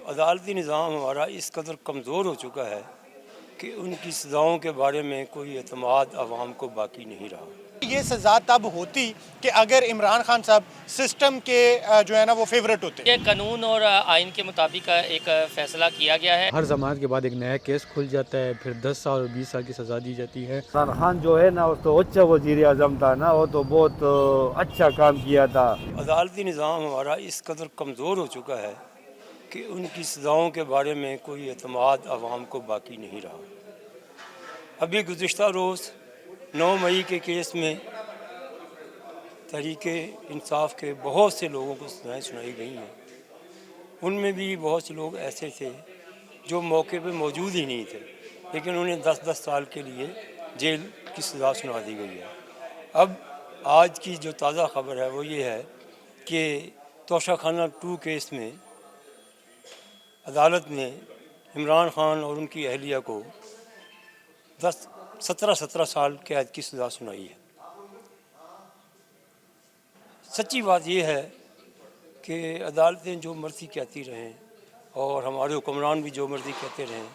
عدالتی نظام ہمارا اس قدر کمزور ہو چکا ہے کہ ان کی سزاؤں کے بارے میں کوئی اعتماد عوام کو باقی نہیں رہا۔ یہ سزا تب ہوتی کہ اگر عمران خان صاحب سسٹم کے جو ہے نا وہ فیورٹ ہوتے۔ یہ قانون اور آئین کے مطابق ایک فیصلہ کیا گیا ہے۔ ہر ضمانت کے بعد ایک نیا کیس کھل جاتا ہے، پھر 10 سال اور 20 سال کی سزا دی جاتی ہے۔ عمران خان جو ہے نا وہ تو اچھا وزیر اعظم تھا نا، وہ تو بہت اچھا کام کیا تھا۔ عدالتی نظام ہمارا اس قدر کمزور ہو چکا ہے کہ ان کی سزاؤں کے بارے میں کوئی اعتماد عوام کو باقی نہیں رہا۔ ابھی گزشتہ روز 9 مئی کے کیس میں تحریک انصاف کے بہت سے لوگوں کو سزائیں سنائی گئی ہیں۔ ان میں بھی بہت سے لوگ ایسے تھے جو موقع پہ موجود ہی نہیں تھے، لیکن انہیں 10 سال کے لیے جیل کی سزا سنا دی گئی ہے۔ اب آج کی جو تازہ خبر ہے وہ یہ ہے کہ توشہ خانہ 2 کیس میں عدالت نے عمران خان اور ان کی اہلیہ کو 17 سال قید کی سزا سنائی ہے۔ سچی بات یہ ہے کہ عدالتیں جو مرضی کہتی رہیں اور ہمارے حکمران بھی جو مرضی کہتے رہیں،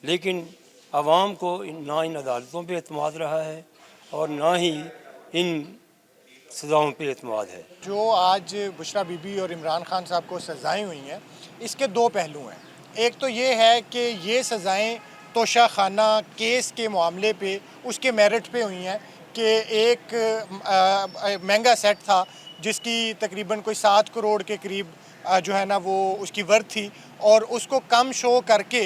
لیکن عوام کو نہ ان عدالتوں پہ اعتماد رہا ہے اور نہ ہی ان سزاؤں پہ اعتماد ہے۔ جو آج بشریٰ بی بی اور عمران خان صاحب کو سزائیں ہوئی ہیں، اس کے 2 پہلو ہیں۔ ایک تو یہ ہے کہ یہ سزائیں توشہ خانہ کیس کے معاملے پہ اس کے میرٹ پہ ہوئی ہیں کہ ایک مہنگا سیٹ تھا جس کی تقریباً کوئی 7 کروڑ کے قریب جو ہے نا وہ اس کی ورتھ تھی، اور اس کو کم شو کر کے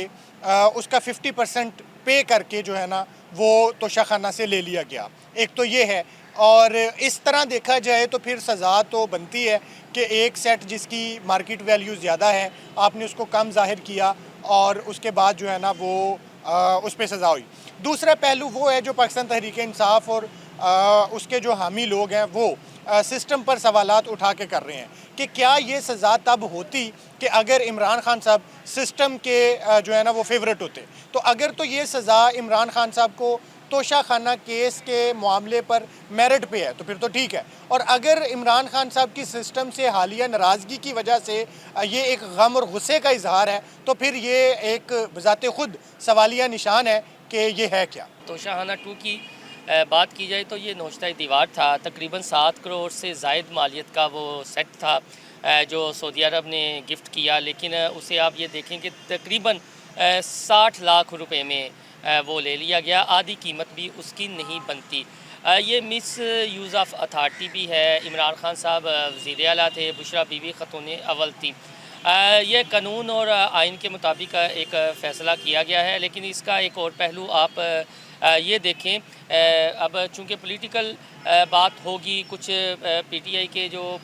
اس کا 50% پے کر کے جو ہے نا وہ توشہ خانہ سے لے لیا گیا۔ ایک تو یہ ہے، اور اس طرح دیکھا جائے تو پھر سزا تو بنتی ہے کہ ایک سیٹ جس کی مارکیٹ ویلیو زیادہ ہے آپ نے اس کو کم ظاہر کیا اور اس کے بعد جو ہے نا وہ اس پہ سزا ہوئی۔ دوسرا پہلو وہ ہے جو پاکستان تحریک انصاف اور اس کے جو حامی لوگ ہیں وہ سسٹم پر سوالات اٹھا کے کر رہے ہیں کہ کیا یہ سزا تب ہوتی کہ اگر عمران خان صاحب سسٹم کے جو ہے نا وہ فیورٹ ہوتے۔ تو اگر تو یہ سزا عمران خان صاحب کو توشہ خانہ کیس کے معاملے پر میرٹ پہ ہے تو پھر تو ٹھیک ہے، اور اگر عمران خان صاحب کی سسٹم سے حالیہ ناراضگی کی وجہ سے یہ ایک غم اور غصے کا اظہار ہے تو پھر یہ ایک بذات خود سوالیہ نشان ہے کہ یہ ہے کیا۔ توشہ خانہ 2 کی بات کی جائے تو یہ نوشتہ دیوار تھا، تقریباً 7 کروڑ سے زائد مالیت کا وہ سیٹ تھا جو سعودی عرب نے گفٹ کیا، لیکن اسے آپ یہ دیکھیں کہ تقریباً 60 لاکھ روپے میں وہ لے لیا گیا، آدھی قیمت بھی اس کی نہیں بنتی۔ یہ مس یوز آف اتھارٹی بھی ہے۔ عمران خان صاحب وزیر اعلیٰ تھے، بشریٰ بی بی خاتون اول تھی۔ یہ قانون اور آئین کے مطابق ایک فیصلہ کیا گیا ہے، لیکن اس کا ایک اور پہلو آپ یہ دیکھیں، اب چونکہ پولیٹیکل بات ہوگی، کچھ پی ٹی آئی کے جو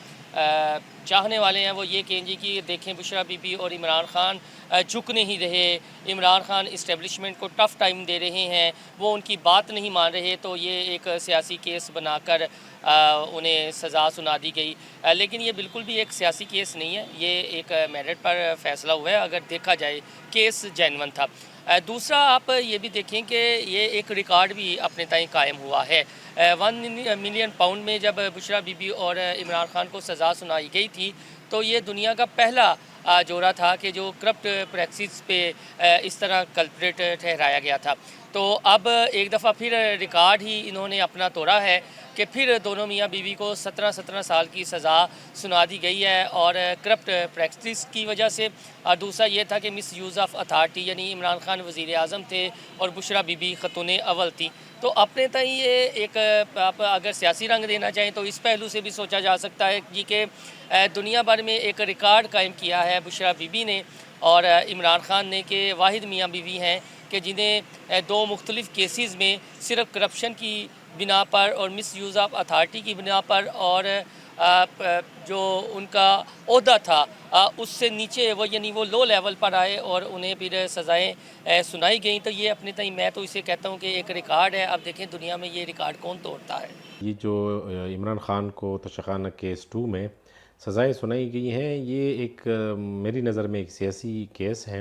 چاہنے والے ہیں وہ یہ کہیں گے کہ دیکھیں بشریٰ بی بی اور عمران خان جھک نہیں رہے، عمران خان اسٹیبلشمنٹ کو ٹف ٹائم دے رہے ہیں، وہ ان کی بات نہیں مان رہے، تو یہ ایک سیاسی کیس بنا کر انہیں سزا سنا دی گئی۔ لیکن یہ بالکل بھی ایک سیاسی کیس نہیں ہے، یہ ایک میرٹ پر فیصلہ ہوا ہے۔ اگر دیکھا جائے کیس جینون تھا۔ دوسرا آپ یہ بھی دیکھیں کہ یہ ایک ریکارڈ بھی اپنے تئیں قائم ہوا ہے۔ 1 ملین پاؤنڈ میں جب بشریٰ بی بی اور عمران خان کو سزا سنائی گئی تھی تو یہ دنیا کا پہلا جورا تھا کہ جو کرپٹ پریکسس پہ اس طرح کلپریٹ ٹھہرایا گیا تھا۔ تو اب ایک دفعہ پھر ریکارڈ ہی انہوں نے اپنا توڑا ہے کہ پھر دونوں میاں بیوی کو 17 سال کی سزا سنا دی گئی ہے، اور کرپٹ پریکٹس کی وجہ سے۔ اور دوسرا یہ تھا کہ مس یوز آف اتھارٹی، یعنی عمران خان وزیر اعظم تھے اور بشریٰ بی بی خاتون اول تھی۔ تو اپنے تئیں یہ ایک، آپ اگر سیاسی رنگ دینا چاہیں تو اس پہلو سے بھی سوچا جا سکتا ہے کہ دنیا بھر میں ایک ریکارڈ قائم کیا ہے بشریٰ بی بی نے اور عمران خان نے کہ واحد میاں بیوی ہیں کہ جنہیں 2 مختلف کیسز میں صرف کرپشن کی بنا پر اور مس یوز آف اتھارٹی کی بنا پر اور جو ان کا عہدہ تھا اس سے نیچے وہ، یعنی وہ لو لیول پر آئے اور انہیں پھر سزائیں سنائی گئیں۔ تو یہ اپنے تئیں میں تو اسے کہتا ہوں کہ ایک ریکارڈ ہے۔ اب دیکھیں دنیا میں یہ ریکارڈ کون توڑتا ہے۔ یہ جو عمران خان کو توشہ خانہ کیس 2 میں سزائیں سنائی گئی ہیں، یہ ایک میری نظر میں ایک سیاسی کیس ہے،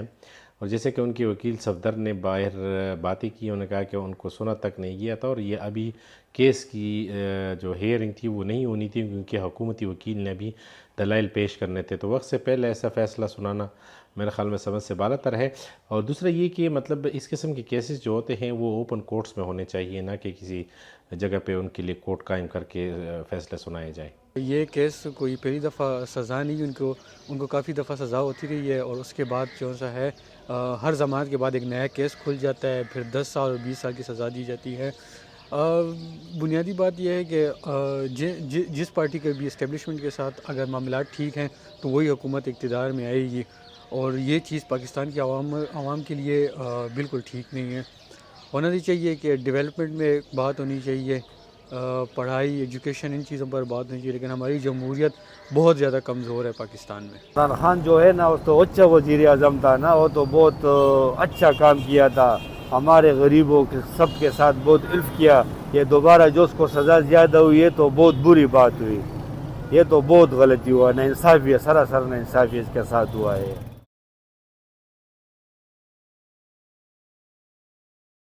اور جیسے کہ ان کے وکیل صفدر نے باہر باتیں کی، انہوں نے کہا کہ ان کو سنا تک نہیں گیا تھا اور یہ ابھی کیس کی جو ہیئرنگ تھی وہ نہیں ہونی تھی، کیونکہ حکومتی وکیل نے ابھی دلائل پیش کرنے تھے، تو وقت سے پہلے ایسا فیصلہ سنانا میرے خیال میں سمجھ سے بالہ تر ہے. اور دوسرا یہ کہ مطلب اس قسم کے کیسز جو ہوتے ہیں وہ اوپن کورٹس میں ہونے چاہیے، نہ کہ کسی جگہ پہ ان کے لیے کورٹ قائم کر کے فیصلے سنائے جائیں. یہ کیس کوئی پہلی دفعہ سزا نہیں، ان کو کافی دفعہ سزا ہوتی رہی ہے، اور اس کے بعد جو سا ہے ہر ضمانت کے بعد ایک نیا کیس کھل جاتا ہے، پھر 10 سال اور 20 سال کی سزا دی جاتی ہے. بنیادی بات یہ ہے کہ جس پارٹی کے بھی اسٹیبلشمنٹ کے ساتھ اگر معاملات ٹھیک ہیں تو وہی حکومت اقتدار میں آئے گی، اور یہ چیز پاکستان کے عوام کے لیے بالکل ٹھیک نہیں ہے. ہونا نہیں چاہیے کہ ڈیولپمنٹ میں بات ہونی چاہیے، پڑھائی، ایجوکیشن، ان چیزوں پر بات ہونی چاہیے، لیکن ہماری جمہوریت بہت زیادہ کمزور ہے پاکستان میں. عمران خان جو ہے نا وہ تو اچھا وزیر اعظم تھا نا، وہ تو بہت اچھا کام کیا تھا، ہمارے غریبوں کے سب کے ساتھ بہت الف کیا. یہ دوبارہ جو اس کو سزا زیادہ ہوئی ہے تو بہت بری بات ہوئی، یہ تو بہت غلطی ہوا، نا انصافی ہے، سراسر نا انصافی اس کے ساتھ ہوا ہے.